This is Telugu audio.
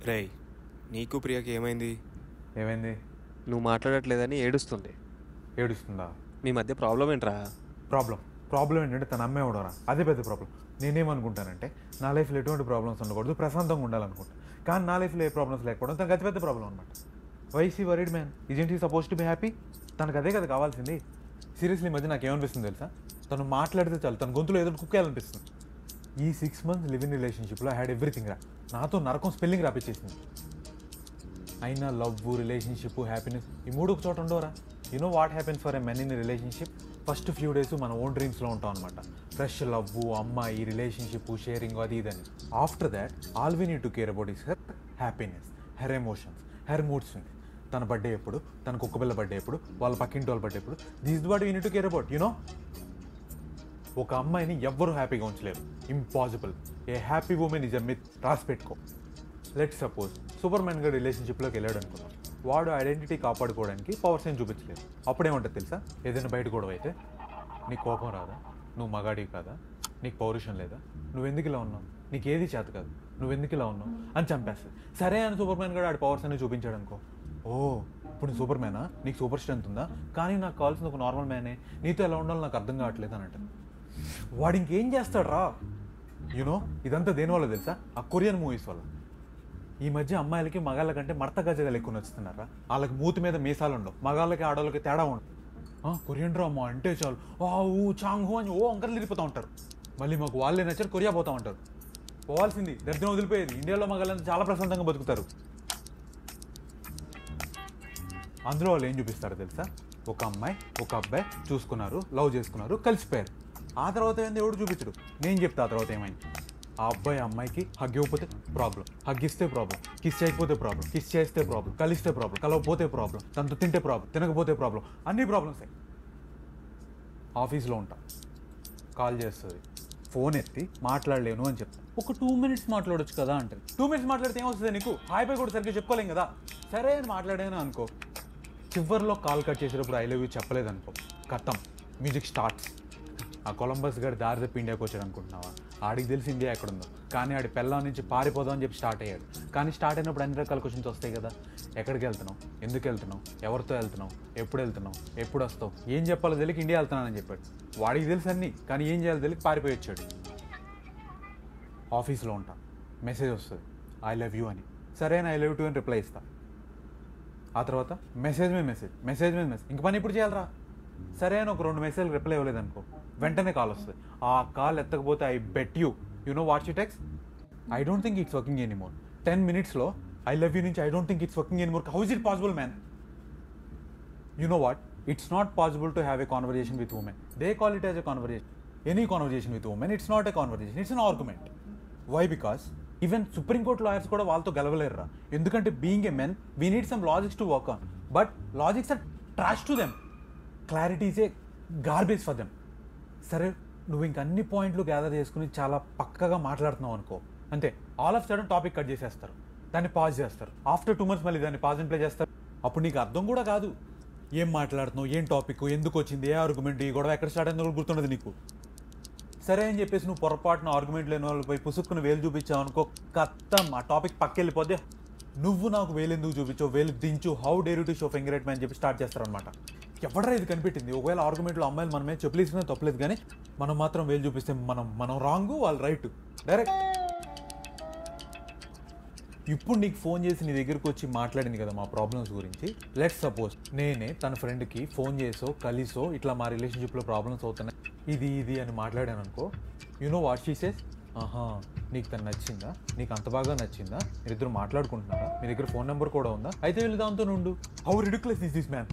రేయ్, నీకు ప్రియకి ఏమైంది? ఏమైంది? నువ్వు మాట్లాడట్లేదని ఏడుస్తుంది. ఏడుస్తుందా? మీ మధ్య ప్రాబ్లం ఏంట్రా? ప్రాబ్లం ఏంటంటే తన అమ్మాయి ఉండవరా, అదే పెద్ద ప్రాబ్లం. నేనేమనుకుంటానంటే నా లైఫ్లో ఎటువంటి ప్రాబ్లమ్స్ ఉండకూడదు, ప్రశాంతంగా ఉండాలనుకుంటా. కానీ నా లైఫ్లో ఏ ప్రాబ్లమ్స్ లేకపోవడం తనకు అతిపెద్ద ప్రాబ్లం అనమాట. Why so worried man, isn't he suppose to be happy? తనకు అదే కదా కావాల్సింది. సీరియస్లీ మధ్య నాకు ఏమనిపిస్తుంది తెలుసా, తను మాట్లాడితే చాలు తన గొంతులో ఏదో కుక్కేయాలనిపిస్తుంది. ఈ 6 months లివ్ ఇన్ రిలేషన్షిప్లో హ్యాడ్ ఎవ్రీథింగ్ రా. నాతో నరకం స్పెల్లింగ్ రాపిచ్చేసింది. అయినా లవ్, రిలేషన్షిప్, హ్యాపీనెస్ ఈ మూడు ఒక చోట ఉండవరా. You know what happens for a men in relationship? First few days మన ఓన్ డ్రీమ్స్లో ఉంటాం అనమాట. ఫ్రెష్ లవ్, అమ్మాయి, రిలేషన్షిప్, షేరింగ్, అది ఇదని. After that all we need to care about is her happiness, her emotions, her moods ఉంది. తన బర్త్డే ఎప్పుడు, తన కుక్కపిల్ల బర్త్డే ఎప్పుడు, వాళ్ళ పక్కింటి వాళ్ళ బర్త్డే ఎప్పుడు, this is what you need to care about. You know, ఒక అమ్మాయిని ఎవ్వరూ హ్యాపీగా ఉంచలేరు, impossible. A happy women is a myth, రాసి పెట్టుకో. లెట్స్ సపోజ్ సూపర్ మ్యాన్ గా రిలేషన్షిప్లోకి వెళ్ళాడు అనుకున్నాం. వాడు ఐడెంటిటీ కాపాడుకోవడానికి పవర్స్ ఏం చూపించలేదు. అప్పుడేమంటుంది తెలుసా, ఏదైనా బయట గొడవ అయితే నీకు కోపం రాదా, నువ్వు మగాడివి కాదా, నీకు పౌరుషం లేదా, నువ్వెందుకు ఇలా ఉన్నావు, నీకు ఏది చేత కాదు, నువ్వెందుకు ఇలా ఉన్నావు అని చంపేస్తుంది. సరే అని సూపర్ మ్యాన్ కూడా ఆడి పవర్స్ అనేది చూపించాడు అనుకో, ఓ ఇప్పుడు నువ్వు సూపర్ మ్యానా, నీకు సూపర్ స్ట్రెంత్ ఉందా, కానీ నాకు కావాల్సిన ఒక నార్మల్ మ్యానే, నీతో ఎలా ఉండాలో నాకు అర్థం కావట్లేదు అని అంటాను. వాడు ఇంకేం చేస్తాడు రా. యూనో, ఇదంతా దేనివల్ల తెలుసా, ఆ కొరియన్ మూవీస్ వల్ల. ఈ మధ్య అమ్మాయిలకి మగాళ్ళ కంటే మడత గజగాలు ఎక్కువ నచ్చుతున్నారా. వాళ్ళకి మూతి మీద మీసాలు ఉండవు, మగాళ్ళకి ఆడవాళ్ళకి తేడా ఉండవు. కొరియన్ డ్రామా అంటే చాలు ఊ చాంగ్ హో అని అంకర్లు తిరిగిపోతూ ఉంటారు. మళ్ళీ మాకు వాళ్ళే నచ్చారు, కొరియా పోతూ ఉంటారు. పోవాల్సింది దరిద్రం వదిలిపోయేది. ఇండియాలో మగాళ్ళంతా చాలా ప్రశాంతంగా బతుకుతారు. అందులో వాళ్ళు ఏం చూపిస్తారు తెలుసా, ఒక అమ్మాయి ఒక అబ్బాయి చూసుకున్నారు, లవ్ చేసుకున్నారు, కలిసిపోయారు. ఆ తర్వాత ఏంది ఎవడు చూపించడు. నేను చెప్తా ఆ తర్వాత ఏమైంది. ఆ అబ్బాయి అమ్మాయికి హగ్ ఇవ్వకపోతే ప్రాబ్లం, హగ్ ఇస్తే ప్రాబ్లం, కిస్ చేయకపోతే ప్రాబ్లం, కిస్ చేస్తే ప్రాబ్లం, కలిస్తే ప్రాబ్లం, కలవకపోతే ప్రాబ్లం, తనతో తింటే ప్రాబ్లం, తినకపోతే ప్రాబ్లం, అన్ని ప్రాబ్లమ్స్. ఆఫీస్లో ఉంటా, కాల్ చేస్తుంది, ఫోన్ ఎత్తి మాట్లాడలేను అని చెప్తా. ఒక 2 minutes మాట్లాడొచ్చు కదా అంటారు. 2 minutes మాట్లాడితే ఏమొస్తుంది నీకు, హాయ్ పై కూడా సరిగ్గా చెప్పుకోలేం కదా. సరే అని మాట్లాడాను అనుకో, చివరిలో కాల్ కట్ చేసేటప్పుడు ఐ లవ్ యూ చెప్పలేదనుకో, కథం, మ్యూజిక్ స్టార్ట్స్. ఆ కొలంబస్ గారి దారి తప్పి ఇండియాకి వచ్చాడు అనుకుంటున్నావా, ఆడికి తెలిసి ఇండియా ఎక్కడుందో. కానీ ఆడి పెళ్ళం నుంచి పారిపోదాం అని చెప్పి స్టార్ట్ అయ్యాడు. కానీ స్టార్ట్ అయినప్పుడు అన్ని రకాల క్వశ్చన్స్ వస్తాయి కదా. ఎక్కడికి వెళ్తున్నావు, ఎందుకు వెళ్తున్నావు, ఎవరితో వెళ్తున్నావు, ఎప్పుడు వెళ్తున్నావు, ఎప్పుడు వస్తావు, ఏం చెప్పాలో తెలియక ఇండియా వెళ్తున్నానని చెప్పాడు. వాడికి తెలుసు అన్నీ, కానీ ఏం చేయాలో తెలియక పారిపోయి వచ్చాడు. ఆఫీస్లో ఉంటా, మెసేజ్ వస్తుంది ఐ లవ్ యూ అని. సరే అని ఐ లవ్ యూ టూ అని రిప్లై ఇస్తా. ఆ తర్వాత మెసేజ్ మీద మెసేజ్, మెసేజ్ మీద మెసేజ్, ఇంక పని ఇప్పుడు చేయాలరా. సరే అని ఒక 2 మెసేజ్లు రిప్లై ఇవ్వలేదనుకో, వెంటనే కాల్ వస్తుంది. ఆ కాల్ ఎత్తకపోతే I bet you know what she text, I don't think it's working anymore. 10 minutesలో ఐ లవ్ యూ నుంచి I don't think it's working anymore. How is it possible man? You know what, it's not possible to have a conversation with women. They call it as a conversation. Any conversation with women it's not a conversation, it's an argument. Why? Because even Supreme Court lawyers కూడా వాళ్ళతో గెలవలేరురా. ఎందుకంటే being a men we need some logics to work on, but logics are trash to them, clarity is a garbage for them. సరే నువ్వు ఇంక అన్ని పాయింట్లు గ్యాదర్ చేసుకుని చాలా పక్కగా మాట్లాడుతున్నావు అనుకో, అంతే all of sudden topic cut చేసేస్తారు, దాన్ని పాజ్ చేస్తారు. ఆఫ్టర్ 2 months మళ్ళీ దాన్ని పాజ్ అండ్ ప్లే చేస్తారు. అప్పుడు నీకు అర్థం కూడా కాదు ఏం మాట్లాడుతున్నావు, ఏం టాపిక్, ఎందుకు వచ్చింది, ఏ ఆర్గ్యుమెంట్, ఈ గొడవ ఎక్కడ స్టార్ట్ అయిందో గుర్తుండదు నీకు. సరే అని చెప్పేసి నువ్వు పొరపాటున ఆర్గ్యుమెంట్ లేని వాళ్ళపై పుసుక్కుని వేలు చూపించావు అనుకో, కత్తం ఆ టాపిక్ పక్కెళ్ళిపోతే, నువ్వు నాకు వేలు ఎందుకు చూపించావు, వేలు దించు, how dare you to show finger at me అని చెప్పి స్టార్ట్ చేస్తారనమాట. ఎవడరా ఇది కనిపెట్టింది? ఒకవేళ ఆర్గ్యుమెంట్లో అమ్మాయిలు మనమే చెప్పలేసినా తప్పలేదు, కానీ మనం మాత్రం వేలు చూపిస్తే మనం రాంగ్, వాళ్ళు రైట్ డైరెక్ట్. ఇప్పుడు నీకు ఫోన్ చేసి నీ దగ్గరకు వచ్చి మాట్లాడింది కదా మా ప్రాబ్లమ్స్ గురించి. లెట్స్ సపోజ్ నేనే తన ఫ్రెండ్కి ఫోన్ చేసో కలిసో ఇట్లా మా రిలేషన్షిప్లో ప్రాబ్లమ్స్ అవుతున్నాయి ఇది అని మాట్లాడాను అనుకో, you know what she says, ఆహా నీకు తను నచ్చిందా, నీకు అంత బాగా నచ్చిందా, మీరిద్దరు మాట్లాడుకుంటున్నారా, మీ దగ్గర ఫోన్ నెంబర్ కూడా ఉందా, అయితే వెళ్ళి దాంతో నుండు. How ridiculous is this man?